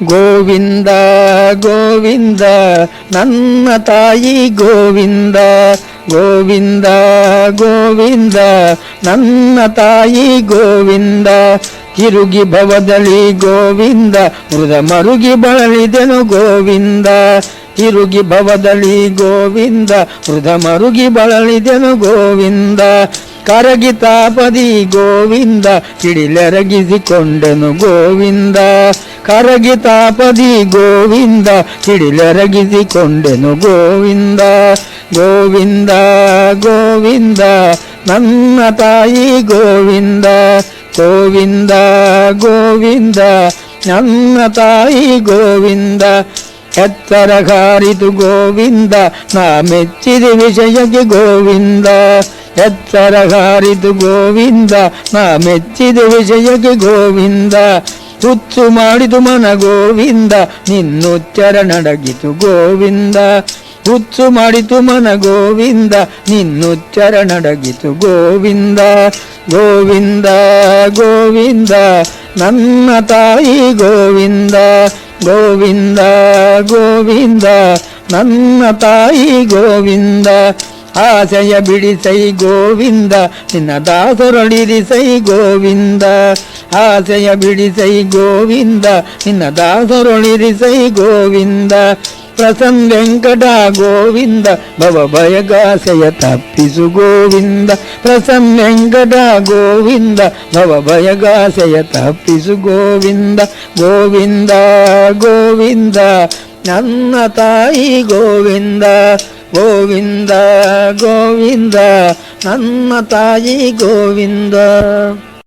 ಗೋವಿಂದ ಗೋವಿಂದ ನನ್ನ ತಾಯಿ ಗೋವಿಂದ, ಗೋವಿಂದ ಗೋವಿಂದ ನನ್ನ ತಾಯಿ ಗೋವಿಂದ. ತಿರುಗಿ ಭವದಲ್ಲಿ ಗೋವಿಂದ, ಮೃದ ಮರುಗಿ ಬಳಲಿದೆನು ಗೋವಿಂದ. ತಿರುಗಿ ಭವದಲ್ಲಿ ಗೋವಿಂದ, ಮೃದ ಮರುಗಿ ಬಳಲಿದೆನು ಗೋವಿಂದ. ಕರಗಿ ತಾಪದಿ ಗೋವಿಂದ, ಹಿಡಿಲೆರಗಿಸಿಕೊಂಡೆನು ಗೋವಿಂದ. ಕರಗಿ ತಾಪದಿ ಗೋವಿಂದ, ಹಿಡಿಲೆರಗಿಸಿಕೊಂಡೆನು ಗೋವಿಂದ. ಗೋವಿಂದ ಗೋವಿಂದ ನನ್ನ ತಾಯಿ ಗೋವಿಂದ, ಗೋವಿಂದ ಗೋವಿಂದ ನನ್ನ ತಾಯಿ ಗೋವಿಂದ. ಎತ್ತರಗಾರಿತು ಗೋವಿಂದ, ನಾ ಮೆಚ್ಚಿದ ವಿಷಯಕ್ಕೆ ಗೋವಿಂದ. ಎತ್ತರಗಾರಿತು ಗೋವಿಂದ, ನಾ ಮೆಚ್ಚಿದ ವಿಷಯಕ್ಕೆ ಗೋವಿಂದ. ಹುಚ್ಚು ಮಾಡಿತು ಮನ ಗೋವಿಂದ, ನಿನ್ನುಚ್ಚರಣಡಗಿತು ಗೋವಿಂದ. ಹುಚ್ಚು ಮಾಡಿತು ಮನ ಗೋವಿಂದ, ನಿನ್ನುಚ್ಚರಣಡಗಿತು ಗೋವಿಂದ. ಗೋವಿಂದ ಗೋವಿಂದ ನನ್ನ ತಾಯಿ ಗೋವಿಂದ, ಗೋವಿಂದ ಗೋವಿಂದ ನನ್ನ ತಾಯಿ ಗೋವಿಂದ. ಆಸೆಯ ಬಿಡಿಸೈ ಗೋವಿಂದ, ನಿನ್ನ ದಾಸರೊಳಿರಿಸೈ ಗೋವಿಂದ. ಆಸೆಯ ಬಿಡಿಸೈ ಗೋವಿಂದ, ನಿನ್ನ ದಾಸರೊಳಿರಿಸೈ ಗೋವಿಂದ. ಪ್ರಸನ್ನ ವೆಂಕಟ ಗೋವಿಂದ, ಭವ ಭಯಗಾಸೆಯ ತಪ್ಪಿಸು ಗೋವಿಂದ. ಪ್ರಸನ್ನ ವೆಂಕಟ ಗೋವಿಂದ, ಭವ ಭಯಗಾಸೆಯ ತಪ್ಪಿಸು ಗೋವಿಂದ. ಗೋವಿಂದ ಗೋವಿಂದ ನನ್ನ ತಾಯಿ ಗೋವಿಂದ, ಗೋವಿಂದ ಗೋವಿಂದ ನನ್ನ ತಾಯಿ ಗೋವಿಂದ.